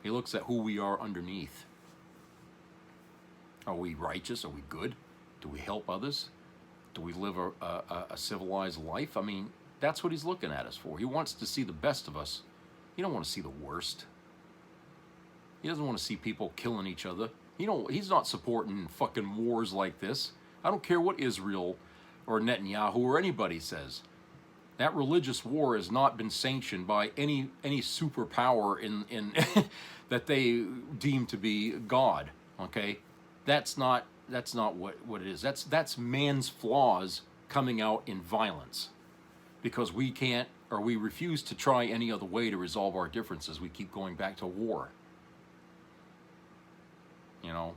He looks at who we are underneath. Are we righteous? Are we good? Do we help others? Do we live a civilized life? I mean, that's what he's looking at us for. He wants to see the best of us. He don't want to see the worst. He doesn't want to see people killing each other. He's not supporting fucking wars like this. I don't care what Israel or Netanyahu or anybody says. That religious war has not been sanctioned by any superpower in that they deem to be God. Okay? That's not what it is. That's man's flaws coming out in violence. Because we can't, or we refuse to try any other way to resolve our differences. We keep going back to war. You know?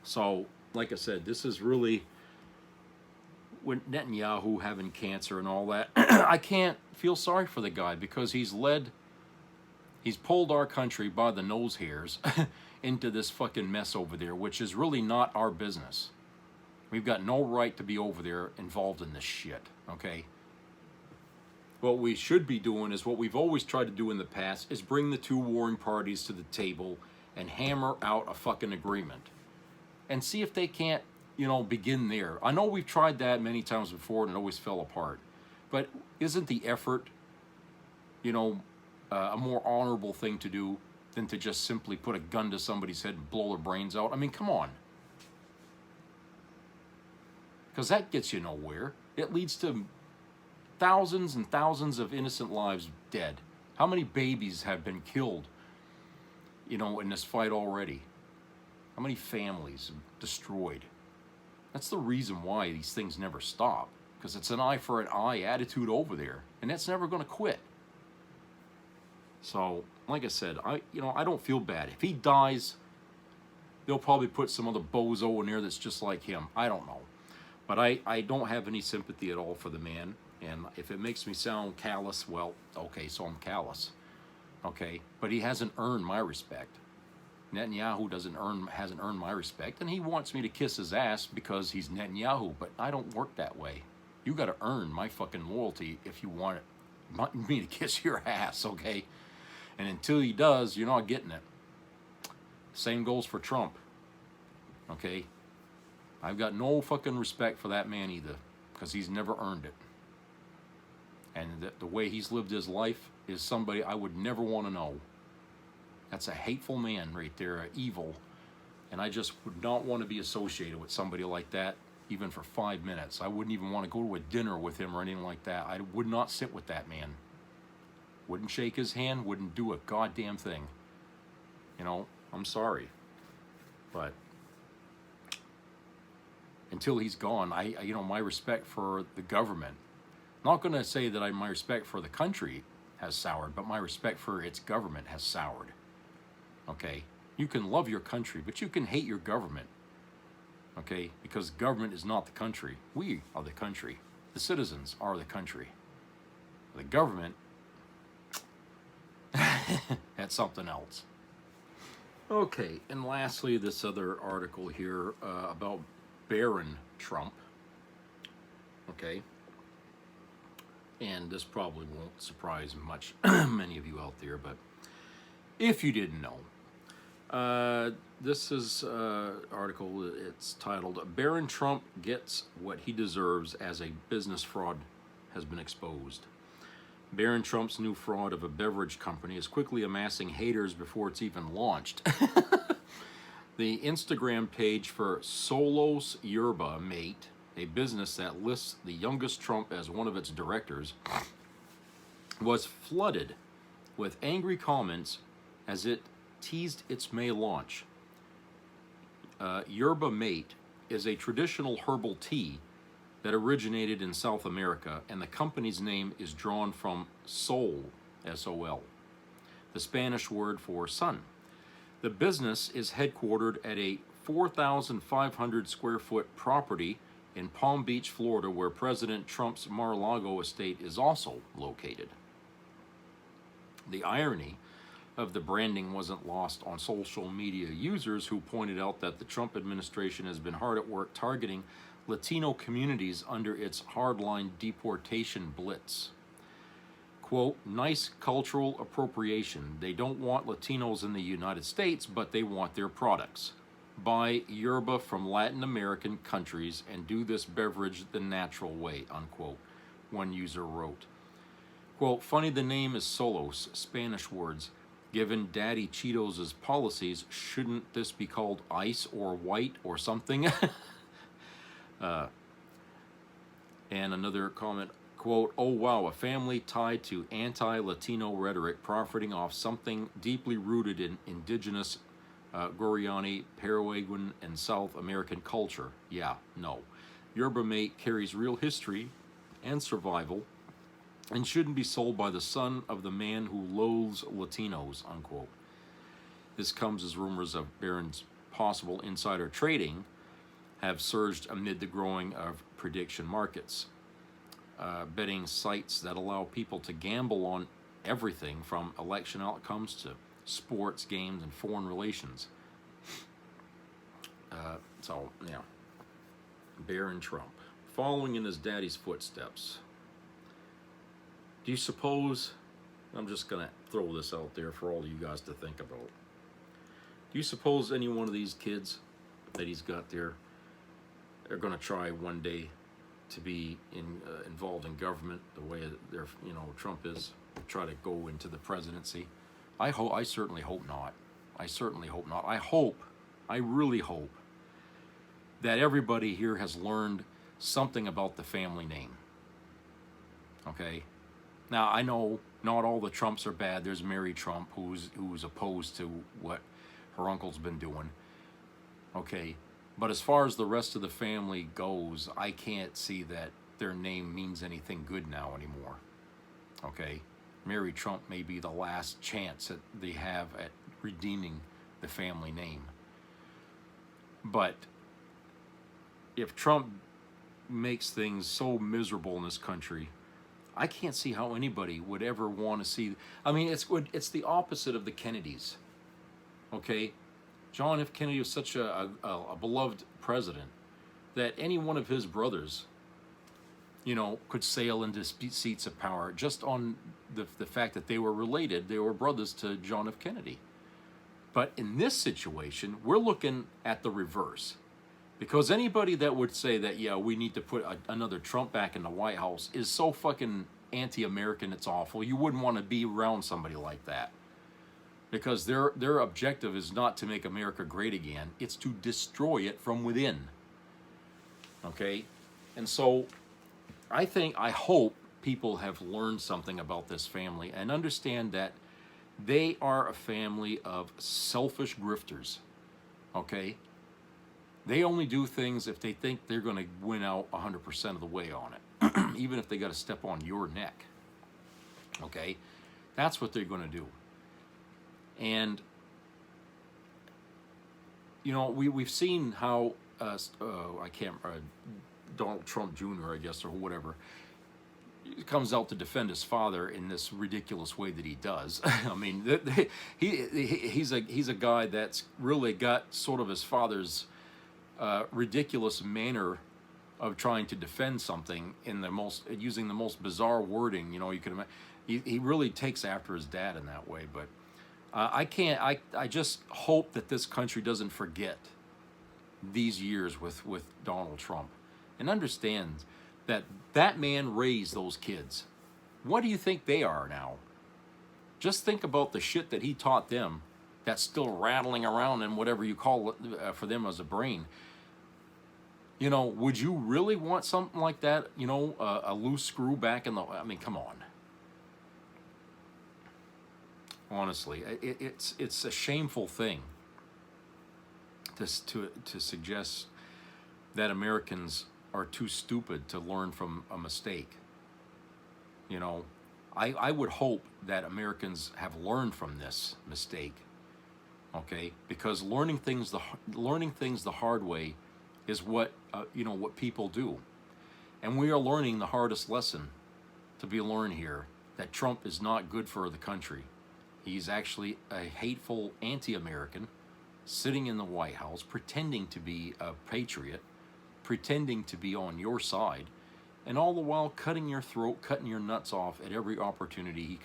So, like I said, this is really, with Netanyahu having cancer and all that, I can't feel sorry for the guy because he's pulled our country by the nose hairs into this fucking mess over there, which is really not our business. We've got no right to be over there involved in this shit, okay? What we should be doing is what we've always tried to do in the past, is bring the two warring parties to the table and hammer out a fucking agreement. And see if they can't, begin there. I know we've tried that many times before and it always fell apart. But isn't the effort, a more honorable thing to do than to just simply put a gun to somebody's head and blow their brains out? I mean, come on. Because that gets you nowhere. It leads to thousands and thousands of innocent lives dead. How many babies have been killed, in this fight already? How many families destroyed? That's the reason why these things never stop. Because it's an eye for an eye attitude over there. And that's never going to quit. So, like I said, I don't feel bad. If he dies, they'll probably put some other bozo in there that's just like him. I don't know. But I don't have any sympathy at all for the man. And if it makes me sound callous, well, okay, so I'm callous. Okay? But he hasn't earned my respect. Netanyahu hasn't earned my respect. And he wants me to kiss his ass because he's Netanyahu. But I don't work that way. You got to earn my fucking loyalty if you want me to kiss your ass, okay? And until he does, you're not getting it. Same goes for Trump. Okay? I've got no fucking respect for that man either, because he's never earned it. And the way he's lived his life is somebody I would never want to know. That's a hateful man right there, evil. And I just would not want to be associated with somebody like that, even for 5 minutes. I wouldn't even want to go to a dinner with him or anything like that. I would not sit with that man. Wouldn't shake his hand, wouldn't do a goddamn thing. I'm sorry. But until he's gone, my respect for the government, not going to say that my respect for the country has soured, but my respect for its government has soured. Okay? You can love your country, but you can hate your government. Okay? Because government is not the country. We are the country. The citizens are the country. The government, that's something else. Okay, and lastly, this other article here about Barron Trump. Okay? And this probably won't surprise many of you out there, but if you didn't know, this is article, it's titled, Barron Trump Gets What He Deserves as a Business Fraud Has Been Exposed. Barron Trump's new fraud of a beverage company is quickly amassing haters before it's even launched. The Instagram page for Solos Yerba Mate, a business that lists the youngest Trump as one of its directors, was flooded with angry comments as it teased its May launch. Yerba Mate is a traditional herbal tea that originated in South America, and the company's name is drawn from sol, S-O-L, the Spanish word for sun. The business is headquartered at a 4,500 square foot property in Palm Beach, Florida, where President Trump's Mar-a-Lago estate is also located. The irony of the branding wasn't lost on social media users who pointed out that the Trump administration has been hard at work targeting Latino communities under its hardline deportation blitz. Quote, nice cultural appropriation. They don't want Latinos in the United States, but they want their products. Buy yerba from Latin American countries and do this beverage the natural way, unquote, one user wrote. Quote, funny the name is Solos, Spanish words. Given Daddy Cheetos' policies, shouldn't this be called ice or white or something? And another comment, quote, oh wow, a family tied to anti-Latino rhetoric profiting off something deeply rooted in indigenous Guarani, Paraguayan, and South American culture. Yeah, no. Yerba Mate carries real history and survival and shouldn't be sold by the son of the man who loathes Latinos, unquote. This comes as rumors of Barron's possible insider trading have surged amid the growing of prediction markets. Betting sites that allow people to gamble on everything from election outcomes to sports, games, and foreign relations. So, yeah. Barron Trump, following in his daddy's footsteps. Do you suppose, I'm just going to throw this out there for all of you guys to think about. Do you suppose any one of these kids that he's got there are going to try one day to be involved in government the way Trump is, try to go into the presidency? I certainly hope not. I certainly hope not. I really hope that everybody here has learned something about the family name. Okay? Now, I know not all the Trumps are bad. There's Mary Trump, who's opposed to what her uncle's been doing. Okay? But as far as the rest of the family goes, I can't see that their name means anything good now anymore. Okay? Mary Trump may be the last chance that they have at redeeming the family name. But if Trump makes things so miserable in this country, I can't see how anybody would ever want to see. I mean, it's the opposite of the Kennedys. Okay? John F. Kennedy was such a beloved president that any one of his brothers, could sail into seats of power just on the fact that they were related. They were brothers to John F. Kennedy. But in this situation, we're looking at the reverse. Because anybody that would say that, yeah, we need to put another Trump back in the White House is so fucking anti-American, it's awful. You wouldn't want to be around somebody like that. Because their objective is not to make America great again. It's to destroy it from within. Okay? And so I hope people have learned something about this family and understand that they are a family of selfish grifters. Okay? They only do things if they think they're going to win out 100% of the way on it. Even if they got to step on your neck. Okay? That's what they're going to do. And, we've seen how, Donald Trump Jr., I guess, or whatever, comes out to defend his father in this ridiculous way that he does. I mean, he's a guy that's really got sort of his father's ridiculous manner of trying to defend something using the most bizarre wording. You can imagine. He really takes after his dad in that way, but. I just hope that this country doesn't forget these years with Donald Trump and understands that man raised those kids. What do you think they are now? Just think about the shit that he taught them that's still rattling around in whatever you call it for them as a brain. You know, would you really want something like that? You know, a loose screw back in the... I mean, come on. Honestly, it's a shameful thing to suggest that Americans are too stupid to learn from a mistake. You know, I would hope that Americans have learned from this mistake. Okay, because learning things the hard way is what you know, what people do, and we are learning the hardest lesson to be learned here, that Trump is not good for the country. He's actually a hateful anti-American sitting in the White House pretending to be a patriot, pretending to be on your side, and all the while cutting your throat, cutting your nuts off at every opportunity he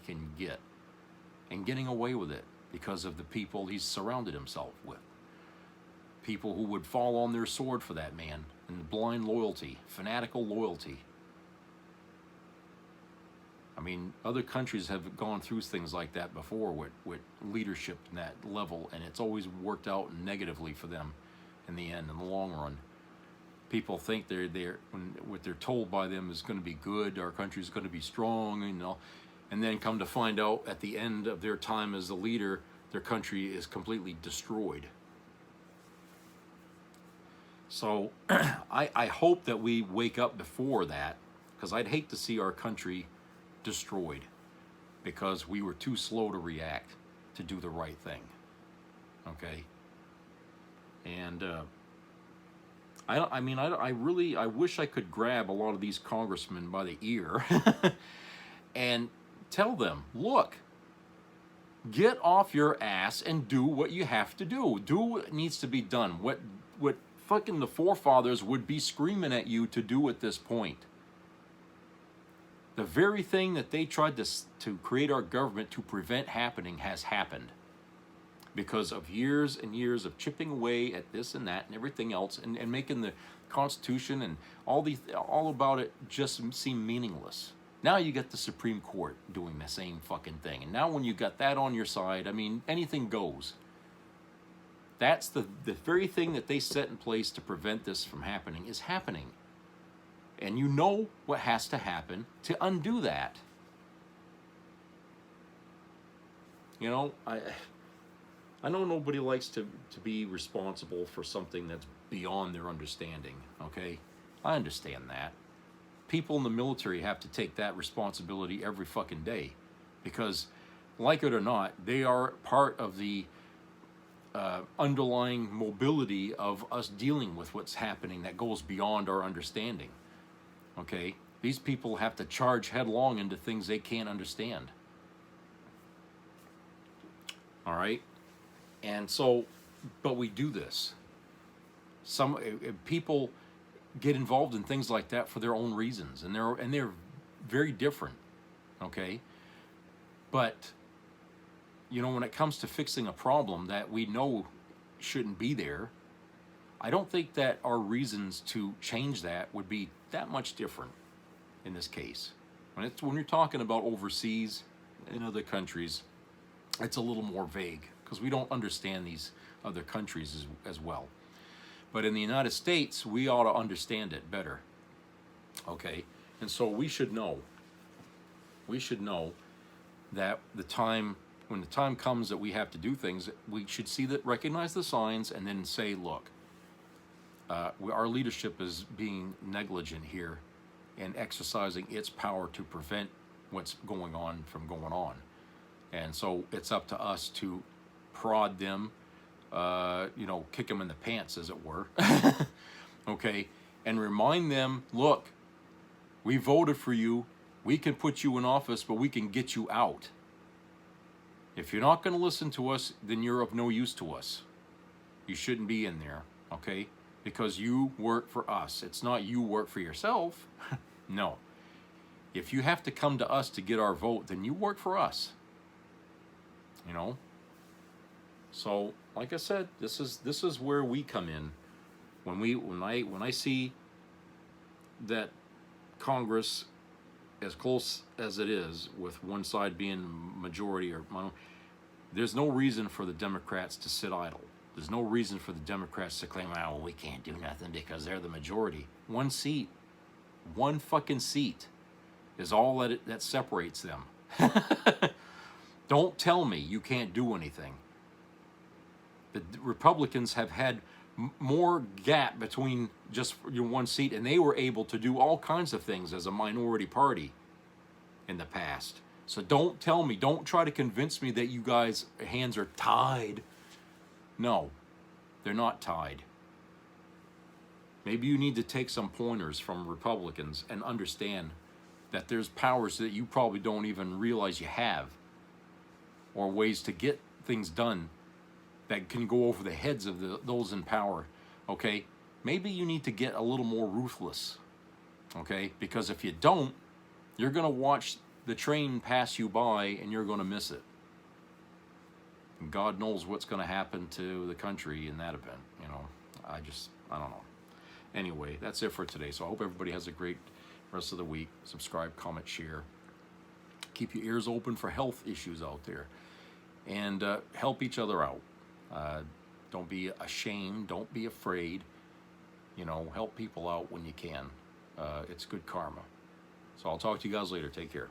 can get, and getting away with it because of the people he's surrounded himself with. People who would fall on their sword for that man, and blind loyalty, fanatical loyalty. I mean, other countries have gone through things like that before with leadership in that level, and it's always worked out negatively for them in the end, in the long run. People think when what they're told by them is going to be good, our country's going to be strong, you know, and then come to find out at the end of their time as the leader, their country is completely destroyed. So I hope that we wake up before that, because I'd hate to see our country destroyed because we were too slow to react to do the right thing. Okay? And I wish I could grab a lot of these congressmen by the ear and tell them, look, get off your ass and do what you have to do. Do what needs to be done. What fucking the forefathers would be screaming at you to do at this point. The very thing that they tried to create our government to prevent happening has happened. Because of years and years of chipping away at this and that and everything else, and making the Constitution and all about it just seem meaningless. Now you get the Supreme Court doing the same fucking thing. And now when you got that on your side, I mean, anything goes. That's the very thing that they set in place to prevent this from happening is happening. And you know what has to happen to undo that. You know, I know nobody likes to be responsible for something that's beyond their understanding, okay? I understand that. People in the military have to take that responsibility every fucking day because, like it or not, they are part of the underlying mobility of us dealing with what's happening that goes beyond our understanding, okay? These people have to charge headlong into things they can't understand. All right? And so, but we do this. Some people get involved in things like that for their own reasons, and they're very different, okay? But you know, when it comes to fixing a problem that we know shouldn't be there, I don't think that our reasons to change that would be that much different in this case. When you're talking about overseas in other countries, it's a little more vague because we don't understand these other countries as well. But in the United States, we ought to understand it better. Okay? And so we should know. We should know that when the time comes that we have to do things, we should recognize the signs and then say, look, our leadership is being negligent here and exercising its power to prevent what's going on from going on. And so it's up to us to prod them, you know, kick them in the pants, as it were, okay, and remind them, look, we voted for you, we can put you in office, but we can get you out. If you're not going to listen to us, then you're of no use to us. You shouldn't be in there, okay? Because you work for us. It's not you work for yourself. No. If you have to come to us to get our vote, then you work for us. You know? So, like I said, this is where we come in. When I see that Congress, as close as it is, with one side being majority or There's no reason for the Democrats to sit idle. There's no reason for the Democrats to claim, oh, well, we can't do nothing because they're the majority. One seat, one fucking seat is all that separates them. Don't tell me you can't do anything. The Republicans have had more gap between just your one seat, and they were able to do all kinds of things as a minority party in the past. So don't tell me, don't try to convince me that you guys' hands are tied. No, they're not tied. Maybe you need to take some pointers from Republicans and understand that there's powers that you probably don't even realize you have, or ways to get things done that can go over the heads of those in power, okay? Maybe you need to get a little more ruthless, okay? Because if you don't, you're going to watch the train pass you by and you're going to miss it. And God knows what's going to happen to the country in that event, you know. I don't know. Anyway, that's it for today. So I hope everybody has a great rest of the week. Subscribe, comment, share. Keep your ears open for health issues out there. And help each other out. Don't be ashamed. Don't be afraid. You know, help people out when you can. It's good karma. So I'll talk to you guys later. Take care.